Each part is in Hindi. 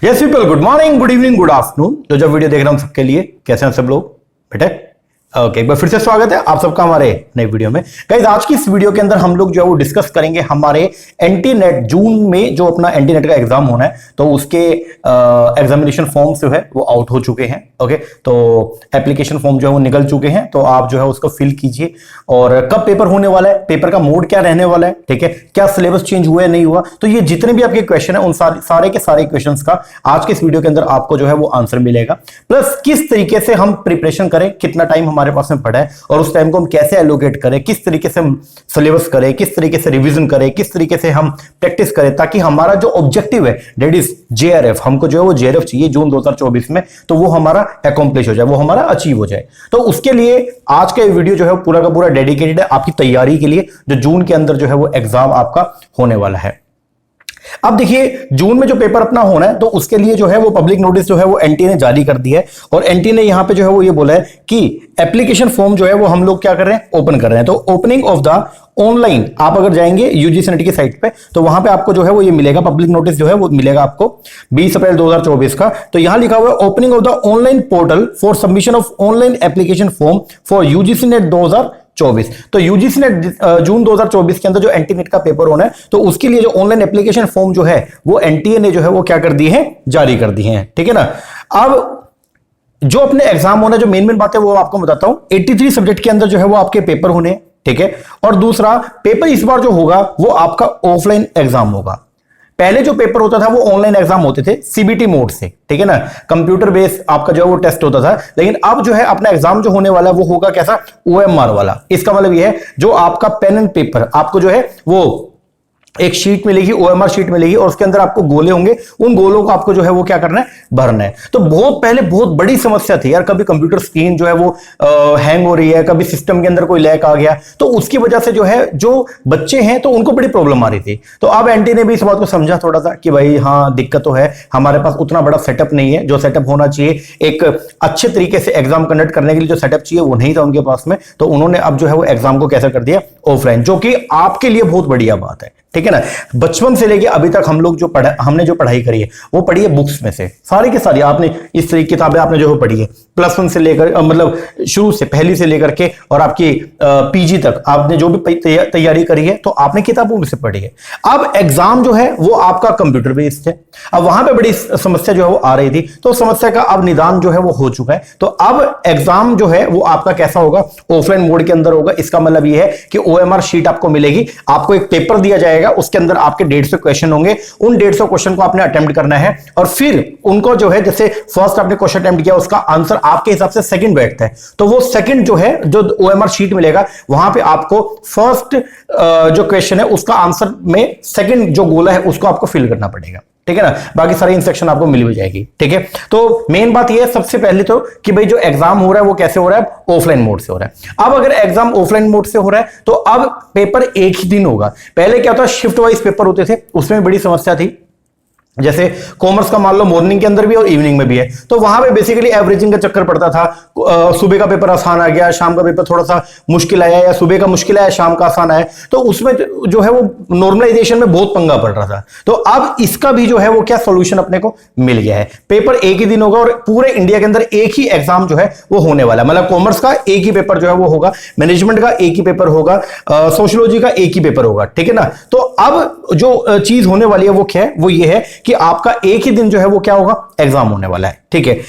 Yes people, good morning, good evening, good afternoon. जो जब वीडियो देख रहा हूं सबके लिए कैसे हैं सब लोग बेटे? ओके, एक बार फिर से स्वागत है आप सबका हमारे नए वीडियो में। गाइस, आज की इस वीडियो के अंदर हम लोग जो है वो डिस्कस करेंगे हमारे एंटी नेट जून में जो अपना एंटी नेट का एग्जाम होना है, तो उसके एग्जामिनेशन फॉर्म जो है वो आउट हो चुके हैं। ओके, तो एप्लीकेशन फॉर्म जो है वो निकल चुके हैं, तो आप जो है उसको फिल कीजिए। और कब पेपर होने वाला है, पेपर का मोड क्या रहने वाला है, ठीक है, क्या सिलेबस चेंज हुआ है नहीं हुआ, तो ये जितने भी आपके क्वेश्चन है उन सारे के सारे क्वेश्चंस का आज के इस वीडियो के अंदर आपको जो है वो आंसर मिलेगा। प्लस किस तरीके से हम प्रिपरेशन करें, कितना टाइम हमारे पास में पड़ा है और उस टाइम को हम कैसे एलोकेट करें, किस तरीके से हम सिलेबस करें, किस तरीके से रिवीजन करें, किस तरीके से हम प्रैक्टिस करें, ताकि हमारा जो ऑब्जेक्टिव है दैट इज जेआरएफ, हमको जो है वो जेआरएफ चाहिए जून 2024 में, तो वो हमारा अकॉम्प्लिश हो जाए, वो हमारा अचीव हो जाए। तो उसके लिए आज का वीडियो जो है पूरा का पूरा डेडिकेटेड है आपकी तैयारी के लिए, जो जून के अंदर जो है वो एग्जाम आपका होने वाला है। अब देखिए, जून में जो पेपर अपना होना है, तो उसके लिए जो है वो पब्लिक नोटिस जो है वो एनटीए ने जारी कर दिया है। और एनटीए ने यहां पे जो है वो ये बोला है कि एप्लीकेशन फॉर्म जो है वो हम लोग क्या कर रहे हैं, ओपन कर रहे हैं। तो ओपनिंग ऑफ द ऑनलाइन, आप अगर जाएंगे यूजीसी नेट की साइट पे, तो वहां पे आपको जो है वो ये मिलेगा, पब्लिक नोटिस जो है वो मिलेगा आपको 20 अप्रैल 2024 का। तो यहां लिखा हुआ है opening of the online portal for submission of online application form for UGC net 2024। तो यूजीसी नेट जून 2024 के अंदर जो एनटीए नेट का पेपर होना है, तो उसके लिए जो ऑनलाइन एप्लीकेशन फॉर्म जो है वो एनटीए ने जो है वो क्या कर दी है, जारी कर दी है, ठीक है ना। अब जो अपने एग्जाम होना, जो मेन बात है वो आपको बताता हूं। 83 सब्जेक्ट के अंदर जो है वो आपके पेपर होने, ठीक है। और दूसरा पेपर इस बार जो होगा वो आपका ऑफलाइन एग्जाम होगा। पहले जो पेपर होता था वो ऑनलाइन एग्जाम होते थे सीबीटी मोड से, ठीक है ना, कंप्यूटर बेस्ड आपका जो है वो टेस्ट होता था। लेकिन अब जो है अपना एग्जाम जो होने वाला है वो होगा कैसा, ओएमआर वाला। इसका मतलब ये है जो आपका पेन एंड पेपर, आपको जो है वो एक शीट मिलेगी, ओएमआर शीट मिलेगी, और उसके अंदर आपको गोले होंगे, उन गोलों को आपको जो है वो क्या करना है, भरना है। तो बहुत पहले बहुत बड़ी समस्या थी यार, कभी कंप्यूटर स्क्रीन जो है वो हैंग हो रही है, कभी सिस्टम के अंदर कोई लैग आ गया, तो उसकी वजह से जो है जो बच्चे हैं तो उनको बड़ी प्रॉब्लम आ रही थी। तो अब एनटीए ने भी इस बात को समझा थोड़ा सा कि भाई हाँ, दिक्कत तो है, हमारे पास उतना बड़ा सेटअप नहीं है, जो सेटअप होना चाहिए एक अच्छे तरीके से एग्जाम कंडक्ट करने के लिए जो सेटअप चाहिए वो नहीं था उनके पास में। तो उन्होंने अब जो है वो एग्जाम को कैसा कर दिया, ऑफलाइन, जो कि आपके लिए बहुत बढ़िया बात है, ठीक है ना। बचपन से लेके अभी तक हम लोग जो हमने जो पढ़ाई करी है वो पढ़ी है बुक्स में से, सारी की सारी आपने इस तरह की किताबें आपने जो है पढ़ी है, +1 से लेकर मतलब शुरू से पहली से लेकर के और आपकी पीजी तक आपने जो भी तैयारी करी है तो आपने किताबों में से पढ़ी है। अब एग्जाम जो है वो आपका कंप्यूटर बेस्ड है। अब वहां पे बड़ी समस्या जो है वो आ रही थी, तो समस्या का अब निदान जो है वो हो चुका है। तो अब एग्जाम जो है वो आपका कैसा होगा, ऑफलाइन मोड के अंदर होगा। इसका मतलब ये है कि ओएमआर शीट आपको मिलेगी, आपको एक पेपर दिया जाएगा, उसके अंदर आपके 150 क्वेश्चन होंगे। उन 150 क्वेश्चन को आपने अटेम्प्ट करना है, और फिर उनको जो है, जैसे फर्स्ट आपने क्वेश्चन अटेम्प्ट किया, उसका आंसर आपके हिसाब से सेकंड बैठता है, तो वो सेकंड जो है, जो ओएमआर शीट मिलेगा, वहां पे आपको फर्स्ट जो क्वेश्चन है उसका आंसर में सेकंड जो गोला है उसको आपको फिल करना पड़ेगा, ठीक है ना। बाकी सारी इंस्ट्रक्शन आपको मिल भी जाएगी, ठीक है। तो मेन बात यह है सबसे पहले तो कि भाई जो एग्जाम हो रहा है वो कैसे हो रहा है, ऑफलाइन मोड से हो रहा है। अब अगर एग्जाम ऑफलाइन मोड से हो रहा है तो अब पेपर एक ही दिन होगा। पहले क्या होता, शिफ्ट वाइज पेपर होते थे, उसमें बड़ी समस्या थी। जैसे कॉमर्स का मान लो मॉर्निंग के अंदर भी और इवनिंग में भी है, तो वहां पे बेसिकली एवरेजिंग का चक्कर पड़ता था। सुबह का पेपर आसान आ गया, शाम का पेपर थोड़ा सा मुश्किल आया, या सुबह का मुश्किल आया, शाम का आसान आया, तो उसमें जो है वो नॉर्मलाइजेशन में बहुत पंगा पड़ रहा था। तो अब इसका भी जो है वो क्या सोल्यूशन अपने को मिल गया है। पेपर एक ही दिन होगा और पूरे इंडिया के अंदर एक ही एग्जाम जो है वो होने वाला है। मतलब कॉमर्स का एक ही पेपर जो है वो होगा, मैनेजमेंट का एक ही पेपर होगा, सोशियोलॉजी का एक ही पेपर होगा, ठीक है ना। तो अब जो चीज होने वाली है वो क्या है, वो ये है कि आपका एक ही दिन जो है वो क्या होगा, एग्जाम होने वाला है, ठीक है।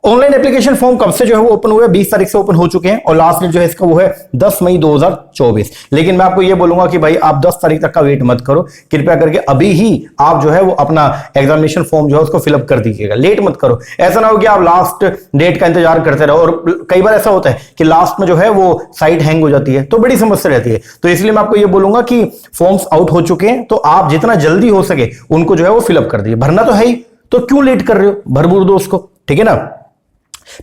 ऑनलाइन एप्लीकेशन फॉर्म कब से जो है वो ओपन हुए, 20 तारीख से ओपन हो चुके हैं, और लास्ट डेट जो है इसका वो है 10 मई 2024। लेकिन मैं आपको ये बोलूंगा कि भाई आप 10 तारीख तक का वेट मत करो, कृपया करके अभी ही आप जो है वो अपना एग्जामिनेशन फॉर्म जो है उसको फिलअप कर दीजिएगा, लेट मत करो। ऐसा ना हो कि आप लास्ट डेट का इंतजार करते रहो, और कई बार ऐसा होता है कि लास्ट में जो है वो साइट हैंग हो जाती है, तो बड़ी समस्या रहती है। तो इसलिए मैं आपको ये बोलूंगा कि फॉर्म्स आउट हो चुके हैं, तो आप जितना जल्दी हो सके उनको जो है वो फिलअप कर दीजिए। भरना तो है ही, तो क्यों लेट कर रहे हो, भर भूर दो उसको, ठीक है ना।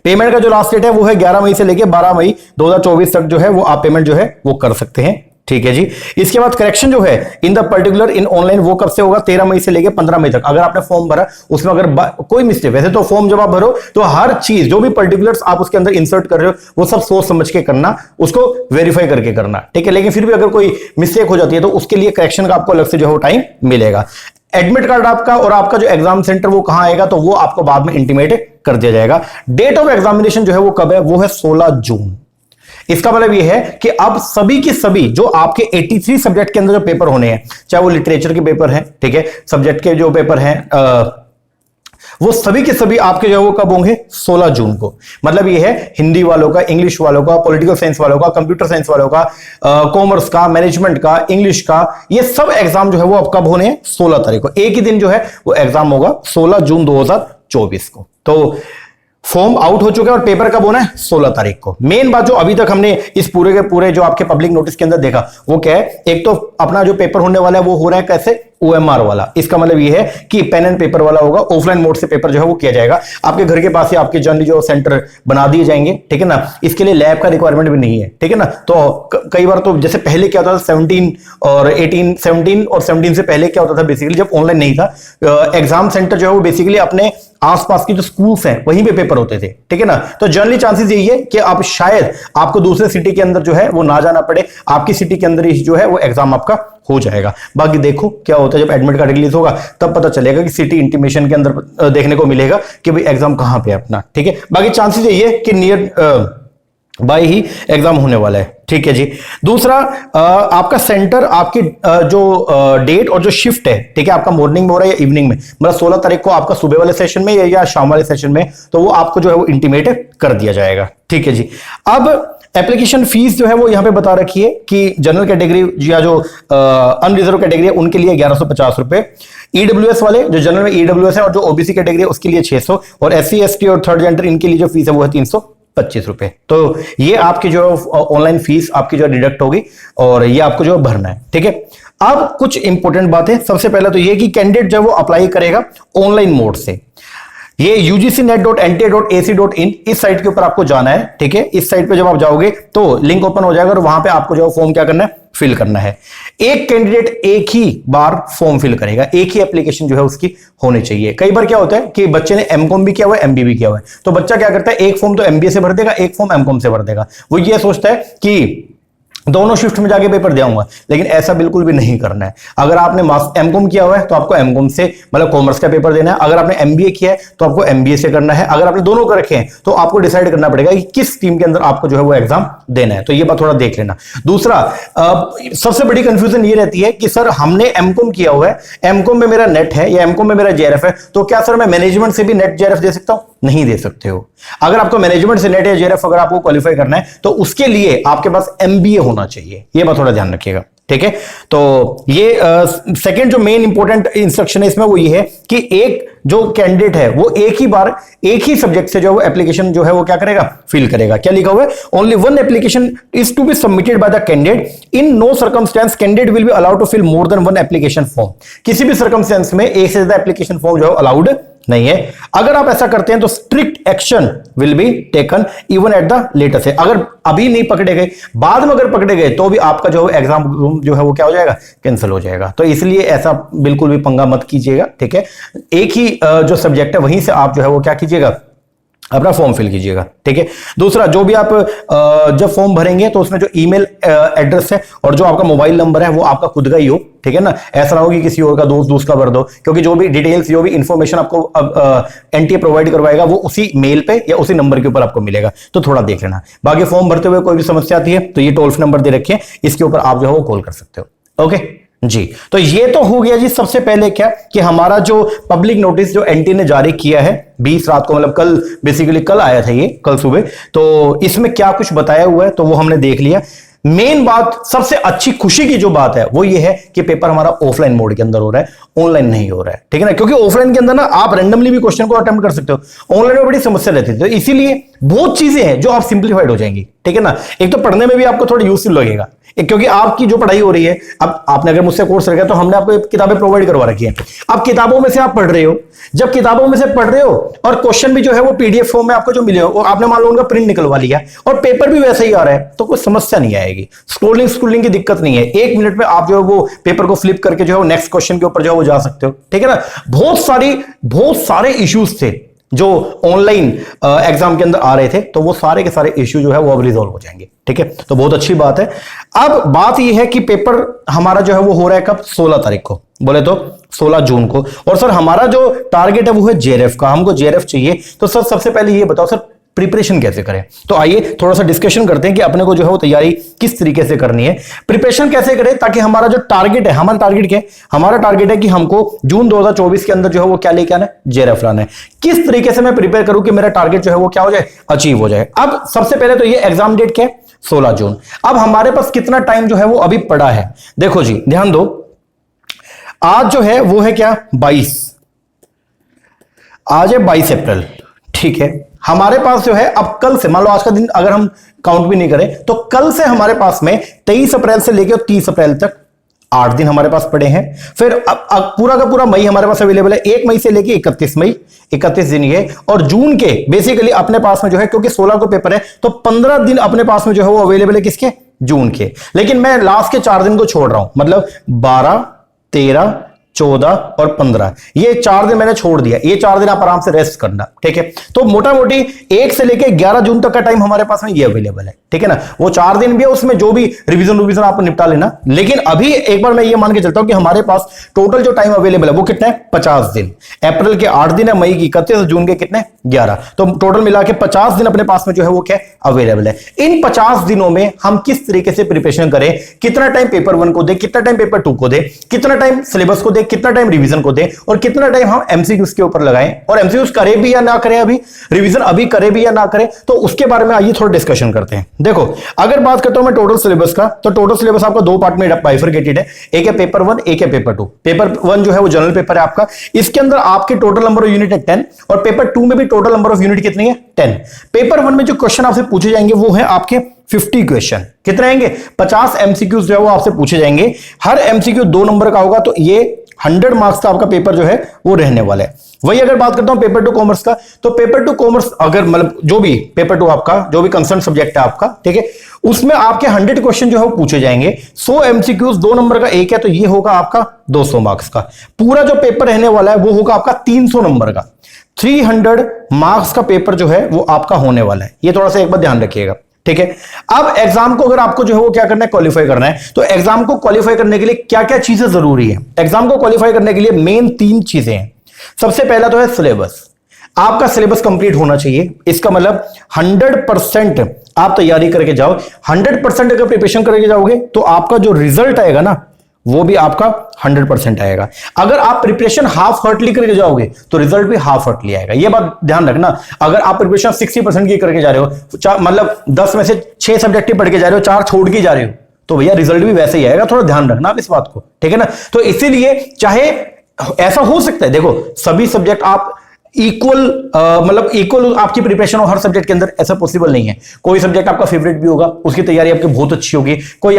पेमेंट का जो लास्ट डेट है वो है 11 मई से लेके 12 मई 2024 तक जो है वो आप पेमेंट जो है वो कर सकते हैं, ठीक है जी। इसके बाद करेक्शन जो है in the particular in online वो कब से होगा, 13 मई से लेके 15 मई तक। अगर आपने फॉर्म भरा उसमें अगर कोई मिस्टेक, वैसे तो फॉर्म जब आप भरो तो हर चीज जो भी पर्टिकुलर्स आप उसके अंदर इंसर्ट कर रहे हो वो सब सोच समझ के करना, उसको वेरीफाई करके करना, ठीक है। लेकिन फिर भी अगर कोई मिस्टेक हो जाती है तो उसके लिए करेक्शन का आपको अलग से जो है टाइम मिलेगा। एडमिट कार्ड आपका और आपका जो एग्जाम सेंटर वो कहां आएगा तो वो आपको बाद में इंटीमेट कर दिया जाएगा। डेट ऑफ एग्जामिनेशन जो है वो कब है, वो है 16 जून। इसका मतलब ये है कि अब सभी के सभी जो आपके 83 सब्जेक्ट के अंदर जो पेपर होने हैं, चाहे वो लिटरेचर के पेपर हैं, ठीक है, सब्जेक्ट के जो पेपर हैं वो सभी के सभी आपके जो है वो कब होंगे, 16 जून को। मतलब ये है हिंदी वालों का, इंग्लिश वालों का, पॉलिटिकल साइंस वालों का, कंप्यूटर साइंस वालों का, कॉमर्स का, मैनेजमेंट का, इंग्लिश का, ये सब एग्जाम जो है वो अब कब होने हैं, 16 तारीख को। एक ही दिन जो है वो एग्जाम होगा, 16 जून 2024 को। तो फॉर्म आउट हो चुका है और पेपर कब होना है, 16 तारीख को। मेन बात जो अभी तक हमने इस पूरे के पूरे जो आपके पब्लिक नोटिस के अंदर देखा वो क्या है, एक तो अपना जो पेपर होने वाला है वो हो रहा है कैसे, OMR वाला। इसका मतलब ये है कि पेन एंड पेपर वाला होगा, ऑफलाइन मोड से पेपर जो है वो किया जाएगा। आपके घर के पास ही आपके जनरली जो सेंटर बना दिए जाएंगे, ठीक है ना। इसके लिए लैब का रिक्वायरमेंट भी नहीं है, ठीक है ना। तो कई बार तो जैसे पहले क्या होता था 17 और 17 से पहले क्या होता था, बेसिकली जब ऑनलाइन नहीं था, एग्जाम सेंटर जो है वो बेसिकली अपने आसपास की जो स्कूल्स हैं वहीं पे पेपर होते थे, ठीक है ना। तो जनरली चांसेस यही है कि आप शायद आपको दूसरे सिटी के अंदर जो है वो ना जाना पड़े, आपकी सिटी के अंदर ही जो है वो एग्जाम आपका हो जाएगा। बाकी देखो क्या होता है, जब एडमिट कार्ड रिलीज होगा तब पता चलेगा कि सिटी इंटीमेशन के अंदर देखने को मिलेगा कि भाई एग्जाम कहां पे है अपना, ठीक है। बाकी चांसेस यही है कि नियर बाय ही एग्जाम होने वाला है, ठीक है जी। दूसरा आपका सेंटर आपकी जो डेट और जो शिफ्ट है, ठीक है, आपका मॉर्निंग में हो रहा है या इवनिंग में, मतलब 16 तारीख को आपका सुबह वाले सेशन में या शाम वाले सेशन में, तो वो आपको जो है वो इंटीमेट कर दिया जाएगा, ठीक है जी। अब एप्लीकेशन फीस जो है वो यहां पे बता रखी है कि जनरल कैटेगरी या जो अनरिजर्व कैटेगरी है उनके लिए 1150 रुपए, ईडब्ल्यूएस वाले जो जनरल में ईडब्ल्यूएस है और जो ओबीसी कैटेगरी है उसके लिए 600, और SC ST और थर्ड जेंडर इनके लिए जो फीस है वो है 325 रुपए। तो ये आपकी जो ऑनलाइन फीस आपकी जो डिडक्ट होगी और ये आपको जो भरना है, ठीक है। अब कुछ इंपॉर्टेंट बात है, सबसे पहले तो ये कि कैंडिडेट जो वो अप्लाई करेगा ऑनलाइन मोड से। ये ugcnet.nta.ac.in इस साइट के ऊपर आपको जाना है, ठीक है। इस साइट पे जब आप जाओगे तो लिंक ओपन हो जाएगा और वहां पे आपको जो फॉर्म क्या करना है, फिल करना है। एक कैंडिडेट एक ही बार फॉर्म फिल करेगा, एक ही एप्लीकेशन जो है उसकी होनी चाहिए। कई बार क्या होता है कि बच्चे ने MCOM भी किया हुआ है, MBA भी किया हुआ है, तो बच्चा क्या करता है, एक फॉर्म तो MBA से भर देगा, एक फॉर्म MCOM से भर देगा। वो ये सोचता है कि दोनों शिफ्ट में जाके पेपर देऊंगा, लेकिन ऐसा बिल्कुल भी नहीं करना है। अगर आपने MCOM किया हुआ है तो आपको MCOM से मतलब कॉमर्स का पेपर देना है। अगर आपने MBA किया है तो आपको MBA से करना है। अगर आपने दोनों कर रखे हैं तो आपको डिसाइड करना पड़ेगा कि किस टीम के अंदर आपको जो है वो एग्जाम देना है। तो ये बात थोड़ा देख लेना। दूसरा सबसे बड़ी कंफ्यूजन ये रहती है कि सर हमने MCOM किया हुआ है, MCOM में मेरा नेट है या MCOM में मेरा JRF है, तो क्या सर मैं मैनेजमेंट से भी नेट JRF दे सकता हूं? नहीं दे सकते हो। अगर आपको मैनेजमेंट से नेट या JRF अगर आपको क्वालिफाई करना है तो उसके लिए आपके पास MBA होना चाहिए। ये बात थोड़ा ध्यान रखिएगा, ठीक है। तो ये सेकंड जो मेन इंपॉर्टेंट इंस्ट्रक्शन है इसमें वो ये है कि एक जो कैंडिडेट है वो एक ही बार एक ही सब्जेक्ट से जो वो एप्लीकेशन जो है वो क्या करेगा, फिल करेगा। क्या लिखा हुआ है, only one application is to be submitted by the candidate, in no circumstance candidate will be allowed to fill more than one application form. किसी भी सर्कमस्टेंस में एक से ज्यादा एप्लीकेशन फॉर्म जो है अलाउड नहीं है। अगर आप ऐसा करते हैं तो strict action will be taken even at the later से। अगर अभी नहीं पकड़े गए, बाद में अगर पकड़े गए तो भी आपका जो एग्जाम जो है वो क्या हो जाएगा, कैंसिल हो जाएगा। तो इसलिए ऐसा बिल्कुल भी पंगा मत कीजिएगा, ठीक है। एक ही जो सब्जेक्ट है वहीं से आप जो है वो क्या कीजिएगा, अपना फॉर्म फिल कीजिएगा, ठीक है। दूसरा जो भी आप जब फॉर्म भरेंगे तो उसमें जो ईमेल एड्रेस है और जो आपका मोबाइल नंबर है वो आपका खुद का ही हो, ठीक है ना। ऐसा ना हो कि किसी और का दोस्त का भर दो, क्योंकि जो भी डिटेल्स जो भी इंफॉर्मेशन आपको NTA प्रोवाइड करवाएगा वो उसी मेल पे या उसी नंबर के ऊपर आपको मिलेगा। तो थोड़ा देख लेना। बाकी फॉर्म भरते हुए कोई भी समस्या आती है तो ये टोल फ्री नंबर दे रखे हैं, इसके ऊपर आप जो है वो कॉल कर सकते हो। ओके जी, तो ये तो हो गया जी। सबसे पहले क्या कि हमारा जो पब्लिक नोटिस जो NTA ने जारी किया है 20 रात को, मतलब कल, बेसिकली कल आया था ये, कल सुबह। तो इसमें क्या कुछ बताया हुआ है तो वो हमने देख लिया। मेन बात, सबसे अच्छी खुशी की जो बात है वो ये है कि पेपर हमारा ऑफलाइन मोड के अंदर हो रहा है, ऑनलाइन नहीं हो रहा है, ठीक है ना। क्योंकि ऑफलाइन के अंदर ना आप रैंडमली भी क्वेश्चन को अटेम्प्ट कर सकते हो, ऑनलाइन में बड़ी समस्या रहती है। तो इसीलिए बहुत चीजें हैं जो आप सिंप्लीफाइड हो जाएंगी, ठीक है ना। एक तो पढ़ने में भी आपको थोड़ा यूजफुल लगेगा, क्योंकि आपकी जो पढ़ाई हो रही है, अब आपने अगर मुझसे कोर्स रखा तो हमने आपको किताबें प्रोवाइड करवा रखी हैं। अब किताबों में से आप पढ़ रहे हो, जब किताबों में से पढ़ रहे हो और क्वेश्चन भी जो है वो PDF फॉर्म में आपको जो मिले हो, और आपने मान लो उनका प्रिंट निकलवा लिया और पेपर भी वैसे ही आ रहा है, तो कोई समस्या नहीं आएगी। स्क्रोलिंग की दिक्कत नहीं है। 1 मिनट में आप जो है वो पेपर को फ्लिप करके जो है नेक्स्ट क्वेश्चन के ऊपर जो है वो जा सकते हो, ठीक है ना। बहुत सारे इश्यूज थे जो ऑनलाइन एग्जाम के अंदर आ रहे थे, तो वो सारे के सारे इश्यू जो है वो अब रिजॉल्व हो जाएंगे, ठीक है। तो बहुत अच्छी बात है। अब बात यह है कि पेपर हमारा जो है वो हो रहा है कब, 16 तारीख को। बोले तो 16 जून को। और सर हमारा जो टारगेट है वो है जेआरएफ का, हमको जेआरएफ चाहिए। तो सर सबसे पहले ये बताओ सर प्रिपरेशन कैसे करें। तो आइए थोड़ा सा डिस्कशन करते हैं कि अपने को जो है वो तैयारी किस तरीके से करनी है, प्रिपरेशन कैसे करें, ताकि हमारा जो टारगेट है, हमारा टारगेट क्या है, हमारा टारगेट है कि हमको जून 2024 के अंदर जो है वो क्या लेके आना है, जेआरएफ लाना है। किस तरीके से मैं प्रिपेयर करूं कि मेरा टारगेट जो है वो क्या हो जाए, अचीव हो जाए। अब सबसे पहले तो ये एग्जाम डेट क्या है, 16 जून। अब हमारे पास कितना टाइम जो है वो अभी पड़ा है, देखो जी ध्यान दो, आज जो है वो है क्या 22, आज है 22 अप्रैल, ठीक है। हमारे पास जो है अब कल से, मान लो आज का दिन अगर हम काउंट भी नहीं करें तो कल से हमारे पास में 23 अप्रैल से लेकर 30 अप्रैल तक 8 दिन हमारे पास पड़े हैं। फिर अब पूरा का पूरा मई हमारे पास अवेलेबल है, 1 मई से लेकर 31 मई, 31 दिन ये। और जून के बेसिकली अपने पास में जो है, क्योंकि 16 को पेपर है तो 15 दिन अपने पास में जो है वो अवेलेबल है, किसके, जून के। लेकिन मैं लास्ट के 4 दिन को छोड़ रहा हूं, मतलब 12, 13, 14 और 15, ये 4 दिन मैंने छोड़ दिया। ये 4 दिन आप आराम से रेस्ट करना, ठीक है। तो मोटा मोटी 1 से लेके 11 जून तक का टाइम हमारे पास में ये अवेलेबल है, ठीक है ना। वो 4 दिन भी है, उसमें जो भी रिवीजन आप निपटा लेना। लेकिन अभी एक बार मैं ये मान के चलता हूं कि हमारे पास टोटल जो टाइम अवेलेबल है वो कितना है, 50 दिन। अप्रैल के 8 दिन है, मई की 31, जून के कितने, 11, तो टोटल मिला के 50 दिन अपने पास में जो है वो क्या अवेलेबल है। इन 50 दिनों में हम किस तरीके से प्रिपरेशन करें, कितना टाइम पेपर 1 को दे, कितना टाइम पेपर 2 को दे, कितना टाइम सिलेबस को दे, कितना टाइम रिवीजन को दे, और कितना टाइम हम एमसीक्यूज के ऊपर लगाएं, और एमसीक्यूज करे भी या ना करें, अभी रिवीजन अभी करे भी या ना करें, तो उसके बारे में आइए थोड़ा डिस्कशन करते हैं। देखो अगर बात करता हूं मैं टोटल सिलेबस का, तो टोटल सिलेबस आपका 2 पार्ट में बाइफरकेटेड है, एक है पेपर 1, एक है पेपर 2। पेपर 1 जो है वो जनरल पेपर है आपका, इसके अंदर आपके टोटल नंबर ऑफ यूनिट है 10, और पेपर 2 में भी टोटल नंबर ऑफ यूनिट कितनी है, 10। पेपर 1 में जो क्वेश्चन आपसे पूछे जाएंगे वो है आपके 50 क्वेश्चन, कितने आएंगे, 50 एमसीक्यूज जो है वो आपसे पूछे जाएंगे। हर एमसीक्यू 2 नंबर का होगा, तो ये 100 मार्क्स का आपका पेपर जो है वो रहने वाला है। वही अगर बात करता हूं पेपर 2 कॉमर्स का, तो पेपर 2 कॉमर्स अगर मतलब जो भी पेपर 2 आपका जो भी कंसर्न सब्जेक्ट है आपका, ठीक है, उसमें आपके 100 क्वेश्चन जो है वो पूछे जाएंगे। 100 एमसीक्यूज 2 नंबर का एक है, तो ये होगा आपका 200 मार्क्स का। पूरा जो पेपर रहने वाला है वो होगा आपका 300 नंबर का, 300 मार्क्स का पेपर जो है वो आपका होने वाला है। ये थोड़ा सा एक बार ध्यान रखिएगा, ठीक है। अब एग्जाम को अगर आपको जो है वो क्या करना है, क्वालिफाई करना है, तो एग्जाम को क्वालिफाई करने के लिए क्या क्या चीजें जरूरी है। एग्जाम को क्वालिफाई करने के लिए मेन 3 चीजें हैं। सबसे पहला तो है सिलेबस, आपका सिलेबस कंप्लीट होना चाहिए। इसका मतलब 100% आप तैयारी करके जाओ। 100% अगर प्रिपरेशन करके जाओगे तो आपका जो रिजल्ट आएगा ना वो भी आपका 100% आएगा। अगर आप प्रिपरेशन हाफ हार्टली करके जाओगे तो रिजल्ट भी हाफ हार्टली आएगा, ये बात ध्यान रखना। अगर आप प्रिपरेशन 60% की करके जा रहे हो, मतलब 10 में से 6 सब्जेक्ट पढ़ के जा रहे हो, 4 छोड़ के जा रहे हो, तो भैया रिजल्ट भी वैसे ही आएगा। थोड़ा ध्यान रखना आप इस बात को, ठीक है ना। तो इसीलिए चाहे ऐसा हो सकता है, देखो सभी सब्जेक्ट आप इक्वल मतलब इक्वल आपकी प्रिपरेशन हो हर सब्जेक्ट के अंदर, ऐसा पॉसिबल नहीं है। कोई सब्जेक्ट आपका फेवरेट भी होगा, उसकी तैयारी आपकी बहुत अच्छी होगी। कोई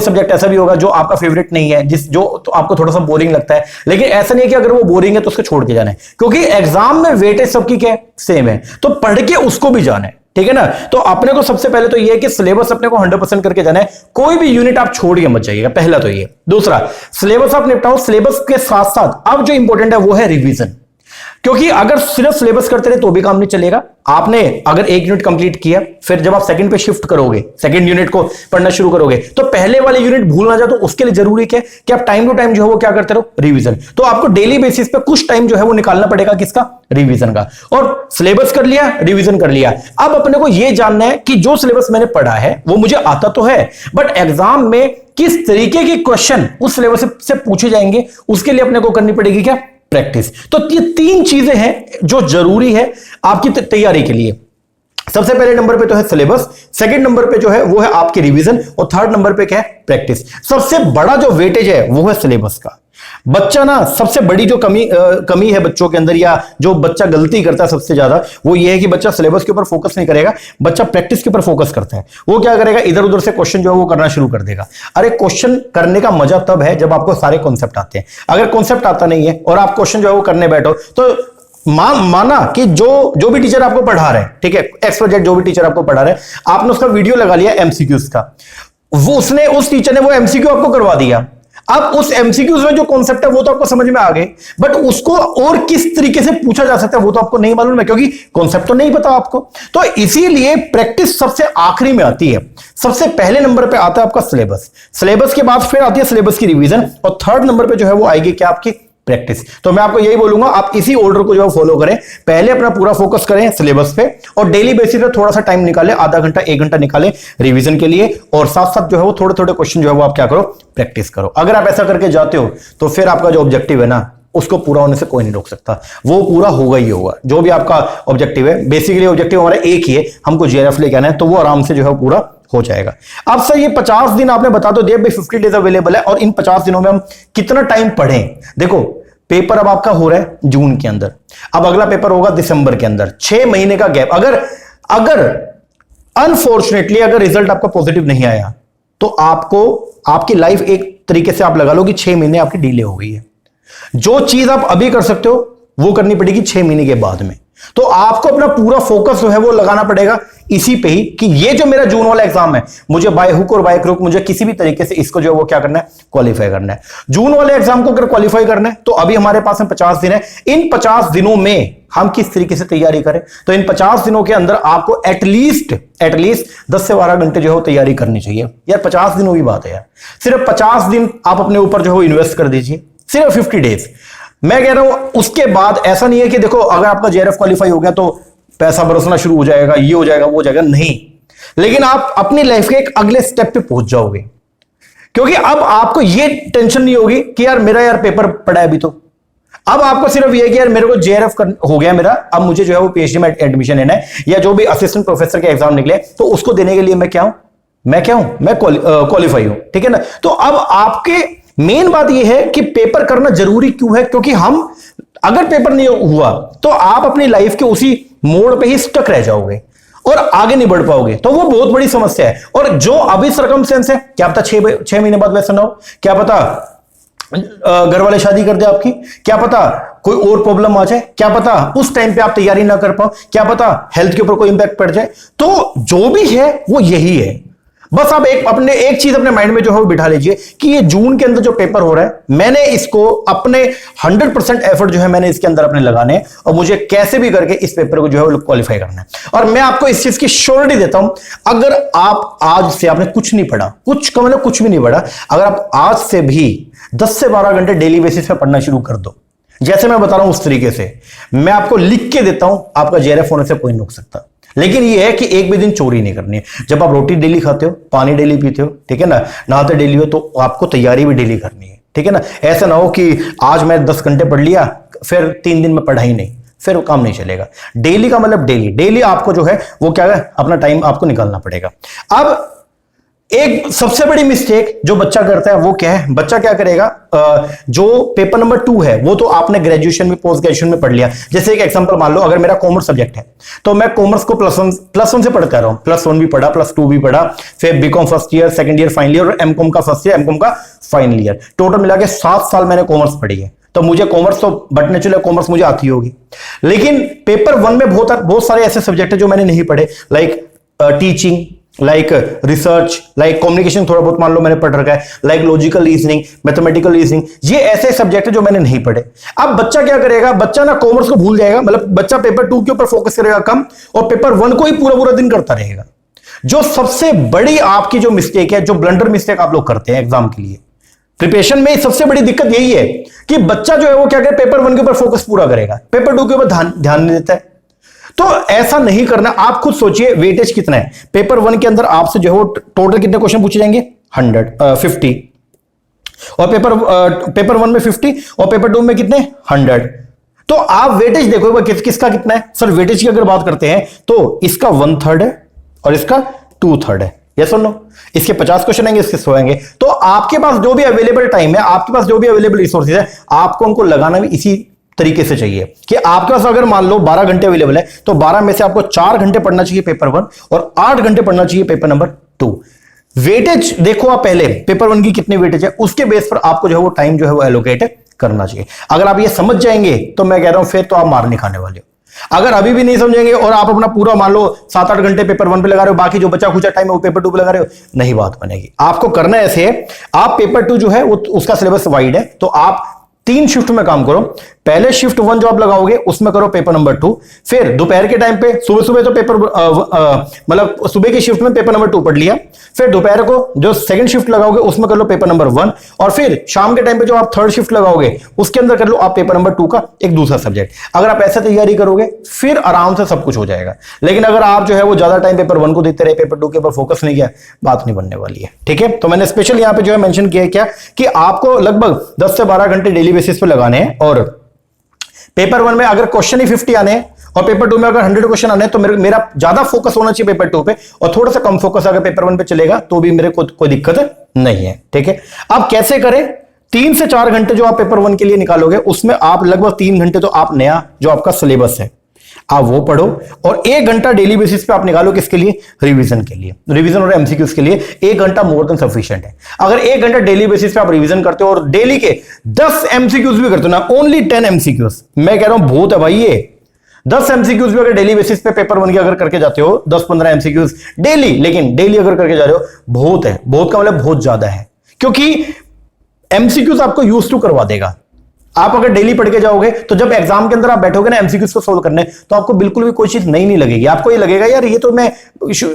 सब्जेक्ट ऐसा भी होगा जो आपका फेवरेट नहीं है, जो तो आपको थोड़ा सा बोरिंग लगता है। लेकिन ऐसा नहीं है कि अगर वो बोरिंग है तो उसको छोड़ के जाना है, क्योंकि एग्जाम में वेटेज सबकी क्या सेम है, तो पढ़ के उसको भी जाना है, ठीक है ना। तो अपने को सबसे पहले तो ये है कि सिलेबस अपने को 100% करके जाना है, कोई भी यूनिट आप छोड़ के मत जाइएगा, पहला तो ये। दूसरा, सिलेबस आप निपटाओ, सिलेबस के साथ साथ अब जो इंपॉर्टेंट है वो है रिवीजन। क्योंकि अगर सिर्फ सिलेबस करते रहे तो भी काम नहीं चलेगा। आपने अगर एक यूनिट कंप्लीट किया, फिर जब आप सेकंड पे शिफ्ट करोगे, सेकंड यूनिट को पढ़ना शुरू करोगे, तो पहले वाले यूनिट भूल ना जाए। तो उसके लिए जरूरी क्या है कि आप टाइम टू टाइम जो है वो क्या करते रहो, रिवीजन। तो आपको डेली बेसिस पे कुछ टाइम जो है वो निकालना पड़ेगा, किसका, रिवीजन का। और सिलेबस कर लिया, रिवीजन कर लिया। अब अपने को यह जानना है कि जो सिलेबस मैंने पढ़ा है वो मुझे आता तो है, बट एग्जाम में किस तरीके के क्वेश्चन उस सिलेबस से पूछे जाएंगे, उसके लिए अपने को करनी पड़ेगी क्या, प्रैक्टिस। तो ये 3 चीजें हैं जो जरूरी है आपकी तैयारी के लिए। सबसे पहले नंबर पे तो है सिलेबस, सेकंड नंबर पे जो है वो है आपकी रिवीजन, और थर्ड नंबर पे क्या है, प्रैक्टिस। सबसे बड़ा जो वेटेज है वो है सिलेबस का। बच्चा ना, सबसे बड़ी जो कमी है बच्चों के अंदर, या जो बच्चा गलती करता है सबसे ज्यादा, वो ये है कि बच्चा सिलेबस के ऊपर फोकस नहीं करेगा, बच्चा प्रैक्टिस के ऊपर फोकस करता है। वो क्या करेगा, इधर उधर से क्वेश्चन जो है वो करना शुरू कर देगा। अरे क्वेश्चन करने का मजा तब है जब आपको सारे कॉन्सेप्ट आते हैं। अगर कॉन्सेप्ट आता नहीं है और आप क्वेश्चन जो है वो करने बैठो, तो माना कि जो भी टीचर आपको पढ़ा रहे हैं, ठीक है, एक्स जो भी टीचर आपको पढ़ा रहे हैं, आपने उसका वीडियो लगा लिया एमसीक्यूज का, वो उस टीचर ने वो एमसीक्यू आपको करवा दिया। अब उस एमसीक्यूज में जो कॉन्सेप्ट है वो तो आपको समझ में आ गए, बट उसको और किस तरीके से पूछा जा सकता है वो तो आपको नहीं मालूम है, क्योंकि कॉन्सेप्ट तो नहीं पता आपको। तो इसीलिए प्रैक्टिस सबसे आखिरी में आती है। सबसे पहले नंबर पे आता है आपका सिलेबस, सिलेबस के बाद फिर आती है सिलेबस की रिवीजन, और थर्ड नंबर पे जो है वो आएगी क्या, आपकी प्रैक्टिस। तो मैं आपको यही बोलूंगा, आप इसी ऑर्डर को जो है फॉलो करें। पहले अपना पूरा फोकस करें सिलेबस पे, और डेली बेसिस पे थोड़ा सा टाइम निकालें, आधा घंटा 1 घंटा निकालें रिवीजन के लिए, और साथ साथ जो है वो थोड़े थोड़े क्वेश्चन जो है वो आप क्या करो, प्रैक्टिस करो। अगर आप ऐसा करके जाते हो तो फिर आपका जो ऑब्जेक्टिव है ना, उसको पूरा होने से कोई नहीं रोक सकता, वो पूरा होगा ही होगा। जो भी आपका ऑब्जेक्टिव है, बेसिकली ऑब्जेक्टिव हमारा एक ही है, हमको जेआरएफ लेके आना है, तो वो आराम से जो है पूरा हो जाएगा। अब सर ये 50 दिन आपने बता दो दिया, 50 डेज अवेलेबल है, और इन 50 दिनों में हम कितना टाइम पढ़ें। देखो पेपर अब आपका हो रहा है जून के अंदर, अब अगला पेपर होगा दिसंबर के अंदर, 6 महीने का गैप। अगर अनफॉर्चुनेटली अगर रिजल्ट आपका पॉजिटिव नहीं आया, तो आपको आपकी लाइफ एक तरीके से आप लगा लो कि 6 महीने आपकी डिले हो गई है। जो चीज आप अभी कर सकते हो वो करनी पड़ेगी 6 महीने के बाद में। तो आपको अपना पूरा फोकस जो है वो लगाना पड़ेगा इसी पे ही, कि ये जो मेरा जून वाला एग्जाम है, मुझे बाय हुक और बाय क्रुक मुझे किसी भी तरीके से इसको जो है वो क्या करना है, क्वालिफाई करना है। जून वाले एग्जाम को अगर क्वालिफाई करना है तो अभी हमारे पास में 50 दिन है। इन 50 दिनों में हम किस तरीके से तैयारी करें, तो इन 50 दिनों के अंदर आपको एटलीस्ट 10 से 12 घंटे जो है तैयारी करनी चाहिए। यार 50 दिनों की बात है यार, सिर्फ 50 दिन आप अपने ऊपर जो है इन्वेस्ट कर दीजिए, सिर्फ 50 डेज। मैं कह रहा हूं उसके बाद ऐसा नहीं है कि देखो अगर आपका जेआरएफ क्वालिफाई हो गया तो पैसा बरसना शुरू हो जाएगा, ये हो जाएगा वो हो जाएगा, नहीं। लेकिन आप अपनी लाइफ के एक अगले स्टेप पे पहुंच जाओगे, क्योंकि अब आपको ये टेंशन नहीं होगी कि यार मेरा यार पेपर पड़ा है अभी। तो अब आपको सिर्फ ये कि यार मेरे को जेआरएफ हो गया मेरा, अब मुझे जो है वो पीएचडी में एडमिशन लेना है, या जो भी असिस्टेंट प्रोफेसर के एग्जाम निकले तो उसको देने के लिए मैं क्या हूं, मैं क्वालिफाई हूं, ठीक है ना। तो अब आपके मेन बात यह है कि पेपर करना जरूरी क्यों है, क्योंकि हम अगर पेपर नहीं हुआ तो आप अपनी लाइफ के उसी मोड़ पे ही स्टक रह जाओगे और आगे नहीं बढ़ पाओगे, तो वो बहुत बड़ी समस्या है। और जो अभी सर्कमस्टेंस है, क्या पता 6 महीने बाद वैसा ना हो, क्या पता घर वाले शादी कर दे आपकी, क्या पता कोई और प्रॉब्लम आ जाए, क्या पता उस टाइम पे आप तैयारी ना कर पाओ, क्या पता हेल्थ के ऊपर कोई इंपैक्ट पड़ जाए। तो जो भी है वो यही है। बस आप एक चीज अपने माइंड में जो है वो बिठा लीजिए कि ये जून के अंदर जो पेपर हो रहा है, मैंने इसको अपने 100% एफर्ट जो है मैंने इसके अंदर अपने लगाने, और मुझे कैसे भी करके इस पेपर को जो है वो क्वालिफाई करना है। और मैं आपको इस चीज की श्योरिटी देता हूं, अगर आप आज से आपने कुछ नहीं पढ़ा, कुछ भी नहीं पढ़ा, अगर आप आज से भी 10 से 12 घंटे डेली बेसिस पे पढ़ना शुरू कर दो, जैसे मैं बता रहा हूं उस तरीके से, मैं आपको लिख के देता हूं, आपका जेआरएफ होने से कोई नहीं रोक सकता। लेकिन यह है कि एक भी दिन चोरी नहीं करनी है। जब आप रोटी डेली खाते हो, पानी डेली पीते हो, ठीक है ना, नहाते डेली हो, तो आपको तैयारी भी डेली करनी है, ठीक है ना। ऐसा ना हो कि आज मैं 10 घंटे पढ़ लिया, फिर 3 दिन में पढ़ा ही नहीं, फिर काम नहीं चलेगा। डेली का मतलब डेली आपको जो है वो क्या है, अपना टाइम आपको निकालना पड़ेगा। अब एक सबसे बड़ी मिस्टेक जो बच्चा करता है वो क्या है, बच्चा क्या करेगा, जो पेपर नंबर 2 है वो तो आपने ग्रेजुएशन में, पोस्ट ग्रेजुएशन में पढ़ लिया। जैसे एक एग्जांपल मान लो, अगर मेरा कॉमर्स सब्जेक्ट है तो मैं कॉमर्स को प्लस वन से पढ़ता रहा हूं, +1 भी पढ़ा, +2 भी पढ़ा, फिर BCom first year, second year, final year, और एमकॉम का फर्स्ट ईयर, एमकॉम का फाइनल ईयर, टोटल मिला के 7 साल मैंने कॉमर्स पढ़ी है। तो मुझे कॉमर्स तो बट नेचुरल कॉमर्स मुझे आती होगी। लेकिन पेपर 1 में बहुत सारे ऐसे सब्जेक्ट है जो मैंने नहीं पढ़े, like teaching, like research, like communication थोड़ा बहुत मान लो मैंने पढ़ रखा है, like logical reasoning, mathematical reasoning, ये ऐसे सब्जेक्ट है जो मैंने नहीं पढ़े। अब बच्चा क्या करेगा, बच्चा ना कॉमर्स को भूल जाएगा, मतलब बच्चा पेपर 2 के ऊपर फोकस करेगा कम, और पेपर 1 को ही पूरा दिन करता रहेगा। जो सबसे बड़ी आपकी जो मिस्टेक है, जो ब्लंडर मिस्टेक आप लोग करते हैं एग्जाम के लिए प्रिपरेशन में, सबसे बड़ी दिक्कत यही है कि बच्चा जो है वो क्या करे, पेपर 1 के ऊपर फोकस पूरा करेगा, पेपर 2 के ऊपर ध्यान नहीं देता है। तो ऐसा नहीं करना। आप खुद सोचिए वेटेज कितना है, पेपर 1 के अंदर आपसे जो है वो टोटल कितने क्वेश्चन पूछे जाएंगे, 50, और पेपर 1 में 50, और पेपर 2 में कितने, 100। तो आप वेटेज देखो किसका कितना है। सर वेटेज की अगर बात करते हैं तो इसका 1/3 है और इसका 2/3 है, यस और नो। इसके 50 क्वेश्चन आएंगे, इसके 100 आएंगे। तो आपके पास जो भी अवेलेबल टाइम है, आपके पास जो भी अवेलेबल रिसोर्सेज है, आपको उनको लगाना भी इसी तरीके से चाहिए कि आपके पास अगर मान लो 12 घंटे अवेलेबल है तो 12 में से आपको 4 घंटे पढ़ना चाहिए पेपर 1 और 8 घंटे पढ़ना चाहिए पेपर नंबर 2। वेटेज देखो आप पहले पेपर 1 की कितनी वेटेज है, उसके बेस पर आपको जो है वो टाइम जो है वो एलोकेट करना चाहिए। अगर आप ये समझ जाएंगे तो मैं कह रहा हूं फिर तो आप मार नहीं खाने वाले हो। अगर अभी भी नहीं समझेंगे और आप अपना पूरा मान लो 7-8 घंटे पेपर 1 पे लगा रहे हो, बाकी जो बचा खुचा टाइम है वो पेपर 2 पे लगा रहे हो, नहीं बात बनेगी। आपको करना ऐसे है, आप पेपर 2 जो है वो उसका सिलेबस वाइड है, तो आप 3 शिफ्ट में काम करो। पहले शिफ्ट 1 जो आप लगाओगे उसमें करो पेपर नंबर 2, फिर दोपहर के टाइम पे सुबह सुबह तो पेपर मतलब सुबह की शिफ्ट में पेपर नंबर 2 पढ़ लिया, फिर दोपहर को जो सेकंड शिफ्ट लगाओगे उसमें कर लो पेपर नंबर 1, और फिर शाम के टाइम पे जो आप थर्ड शिफ्ट लगाओगे उसके अंदर कर लो आप पेपर नंबर 2 का एक दूसरा सब्जेक्ट। अगर आप ऐसे तैयारी करोगे फिर आराम से सब कुछ हो जाएगा। लेकिन अगर आप जो है वो ज्यादा टाइम पेपर 1 को देते रहे, पेपर 2 के ऊपर फोकस नहीं किया, बात नहीं बनने वाली है। ठीक है, तो मैंने स्पेशल यहां पे जो है मेंशन किया क्या कि आपको लगभग 10 से 12 घंटे डेली बेसिस पे लगाने हैं, और पेपर 1 में अगर क्वेश्चन ही 50 आने हैं और पेपर 2 में अगर 100 क्वेश्चन आने हैं, तो मेरा ज्यादा फोकस होना चाहिए पेपर 2 पे, और थोड़ा सा कम फोकस अगर पेपर 1 पे चलेगा तो भी मेरे को कोई दिक्कत नहीं है। ठीक है, अब कैसे करें? 3 से 4 घंटे जो आप पेपर 1 के लिए निकालोगे उसमें आप लगभग 3 घंटे तो आप नया जो आपका सिलेबस है आप वो पढ़ो, और 1 घंटा डेली बेसिस पे आप निकालो किसके लिए? रिवीजन के लिए। रिवीजन और एमसीक्यूज के लिए 1 घंटा मोर देन सफिशिएंट है। अगर 1 घंटा डेली बेसिस पे आप रिवीजन करते हो और डेली के 10 एमसीक्यूज भी करते हो ना, ओनली 10 एमसीक्यूज, मैं कह रहा हूं बहुत है भाई ये। 10 एमसीक्यूज भी अगर डेली बेसिस पे पेपर 1 के अगर करके जाते हो, 10-15 एमसीक्यूज डेली, लेकिन डेली अगर करके जा रहे हो, बहुत है। बहुत का मतलब बहुत ज्यादा है, क्योंकि एमसीक्यूज आपको यूज टू करवा देगा। आप अगर डेली पढ़ के जाओगे तो जब एग्जाम के अंदर आप बैठोगे ना एमसीक्यूज को सोल्व करने, तो आपको बिल्कुल भी कोई चीज नहीं लगेगी। आपको ये लगेगा यार ये तो मैं